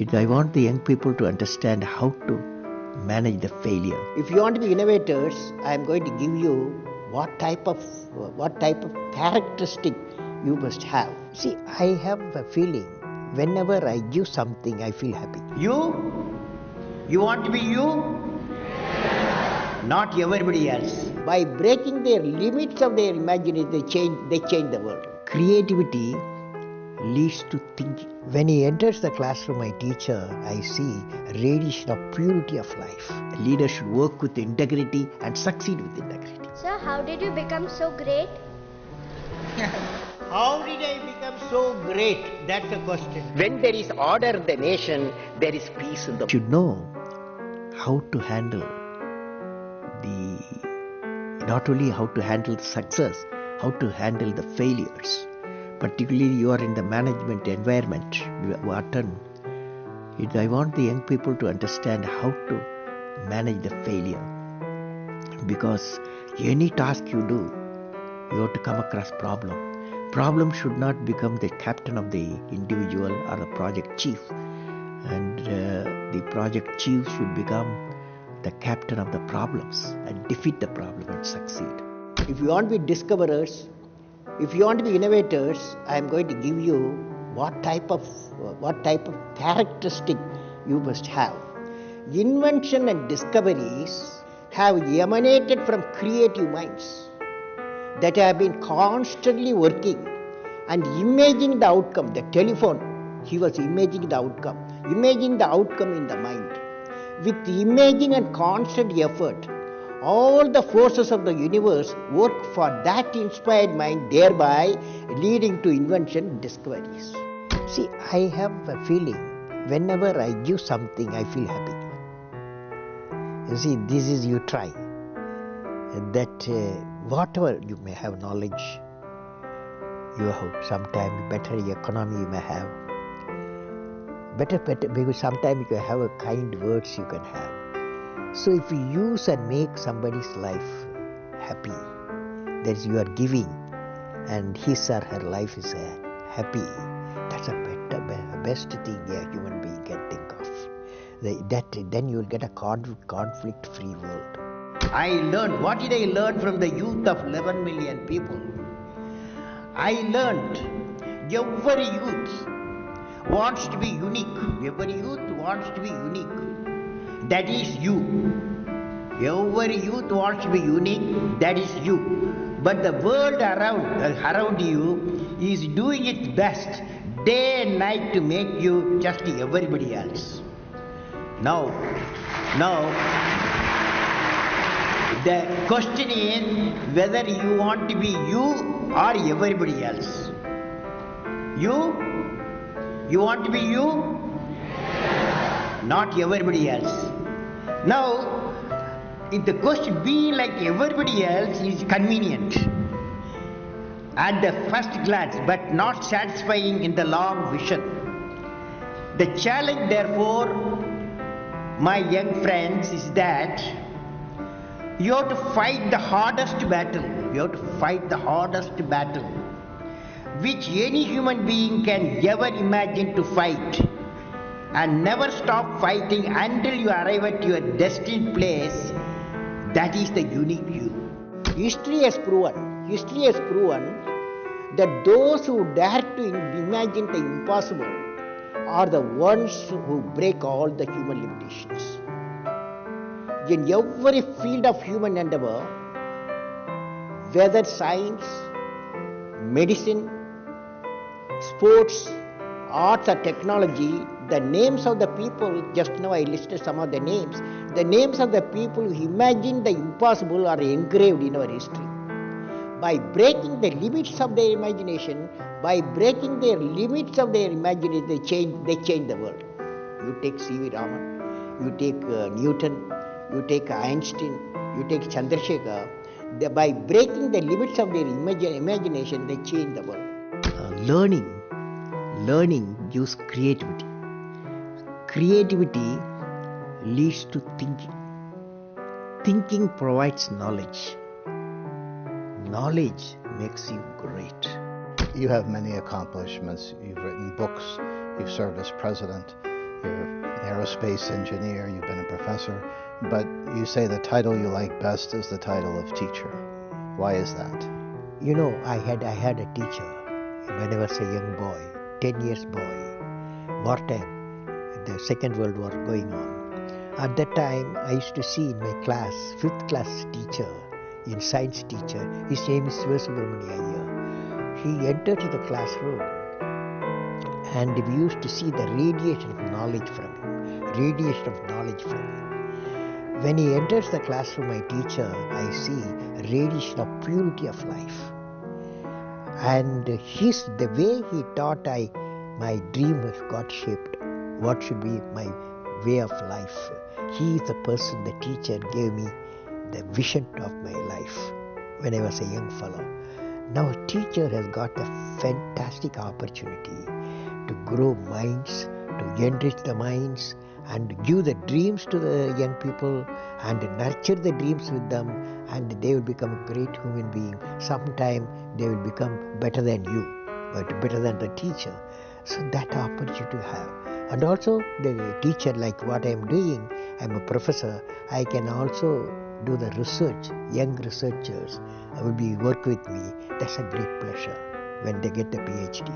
I want the young people to understand how to manage the failure. If you want to be innovators, I am going to give you what type of characteristic you must have. See, I have a feeling whenever I give something, I feel happy. You want to be you? Not everybody else. By breaking their limits of their imagination, they change the world. Creativity leads to thinking. When he enters the classroom, my teacher, I see a radiation of purity of life. A leader should work with integrity and succeed with integrity. Sir, how did you become so great? How did I become so great? That's the question. When there is order in the nation, there is peace in the You should know how to handle not only how to handle success, how to handle the failures. Particularly you are in the management environment, I want the young people to understand how to manage the failure. Because any task you do, you have to come across problem. Problem should not become the captain of the individual or the project chief. And the project chief should become the captain of the problems and defeat the problem and succeed. If you want to be discoverers, if you want to be innovators, I am going to give you what type of characteristic you must have. Invention and discoveries have emanated from creative minds that have been constantly working and imagining the outcome. The telephone, he was imagining the outcome in the mind. With imaging and constant effort, all the forces of the universe work for that inspired mind, thereby leading to invention and discoveries. See, I have a feeling whenever I give something, I feel happy. You see, this is you try. That whatever you may have knowledge, you have sometimes better economy you may have. Better, because sometimes you can have a kind words you can have. So if you use and make somebody's life happy, that is you are giving and his or her life is happy, that's a best thing a human being can think of. Then you will get a conflict-free world. What did I learn from the youth of 11 million people? I learned every youth wants to be unique. Every youth wants to be unique. That is you. Every youth wants to be unique. That is you. But the world around you is doing its best day and night to make you just everybody else. Now, the question is whether you want to be you or everybody else. You want to be you? Not everybody else. Now, if the question being like everybody else is convenient at the first glance but not satisfying in the long vision, the challenge therefore, my young friends, is that you have to fight the hardest battle. You have to fight the hardest battle which any human being can ever imagine to fight, and never stop fighting until you arrive at your destined place. That is the unique you. History has proven that those who dare to imagine the impossible are the ones who break all the human limitations. In every field of human endeavor, whether science, medicine, sports, arts or technology, the names of the people, just now I listed some of the names of the people who imagine the impossible are engraved in our history. By breaking the limits of their imagination, they change the world. You take C.V. Raman, you take Newton, you take Einstein, you take Chandrasekhar. By breaking the limits of their imagination, they change the world. Learning gives creativity. Creativity leads to thinking. Thinking provides knowledge. Knowledge makes you great. You have many accomplishments. You've written books. You've served as president. You're an aerospace engineer, you've been a professor, but you say the title you like best is the title of teacher. Why is that? You know, I had a teacher when I was a young boy, 10 years boy, wartime, the Second World War going on. At that time, I used to see in my class, 5th class teacher, in science teacher, his name is Subramania Iyer. He entered the classroom and we used to see the radiation of knowledge from him, When he enters the classroom, my teacher, I see radiation of purity of life. And the way he taught, my dream got shaped. What should be my way of life? He is the person, the teacher gave me the vision of my life when I was a young fellow. Now a teacher has got a fantastic opportunity to grow minds, to enrich the minds, and give the dreams to the young people and nurture the dreams with them, and they will become a great human being. Sometime they will become better than you, but better than the teacher. So that opportunity to have. And also the teacher, like what I am doing, I am a professor, I can also do the research. Young researchers will work with me. That's a great pleasure when they get the PhD.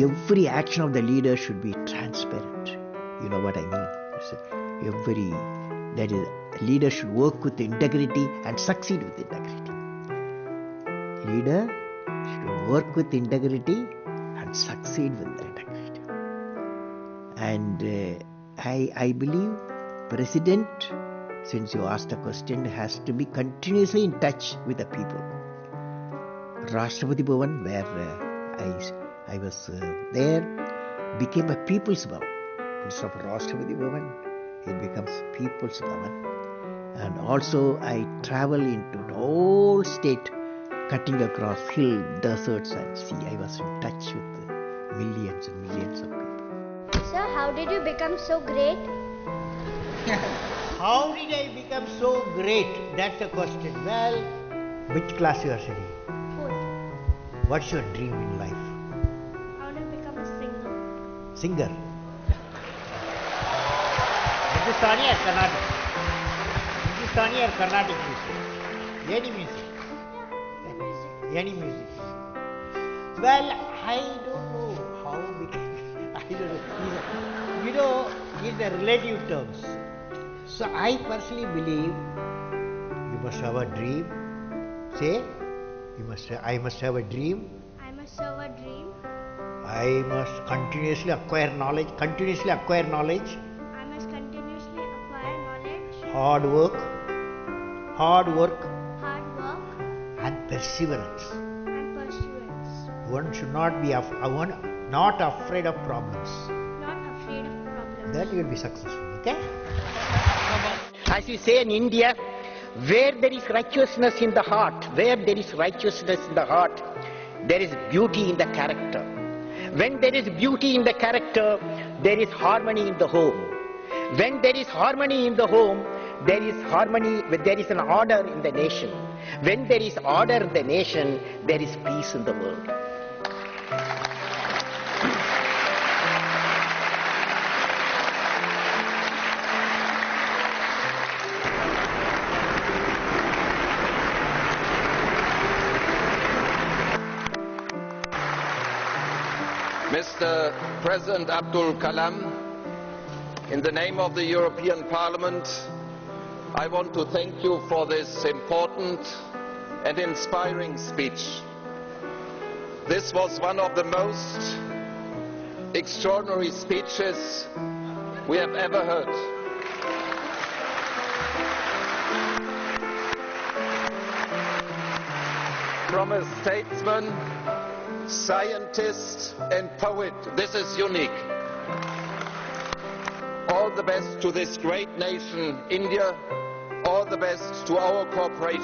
Every action of the leader should be transparent. You know what I mean? That is, a leader should work with integrity and succeed with integrity. Leader should work with integrity and succeed with integrity. And I believe President, since you asked the question, has to be continuously in touch with the people. Rashtrapati Bhavan, where I was there, became a People's Bhavan. Instead of Rashtrapati Bhavan, it becomes People's Bhavan. And also I travel into the whole state, cutting across hill, deserts and sea. I was in touch with millions and millions of people. Sir, how did you become so great? How did I become so great? That's the question. Well, which class you are studying? 4th. What's your dream in life? I want to become a singer. Singer. Hindustani or Carnatic? Hindustani or Carnatic music? Any music? Yeah, Any music. Well, I don't know how big. I don't know. You know, in the relative terms. So I personally believe you must have a dream. Say, I must have a dream. I must have a dream. I must continuously acquire knowledge. I must continuously acquire knowledge. Hard work. Hard work. And perseverance. And pursuance. One should not be not afraid of problems. Not afraid of problems. Then you will be successful. Okay? As we say in India, where there is righteousness in the heart, there is beauty in the character. When there is beauty in the character, there is harmony in the home. When there is harmony in the home, there is an order in the nation. When there is order in the nation, there is peace in the world. Mr. President Abdul Kalam, in the name of the European Parliament, I want to thank you for this important and inspiring speech. This was one of the most extraordinary speeches we have ever heard. From a statesman, scientist and poet, this is unique. All the best to this great nation, India. All the best to our cooperation.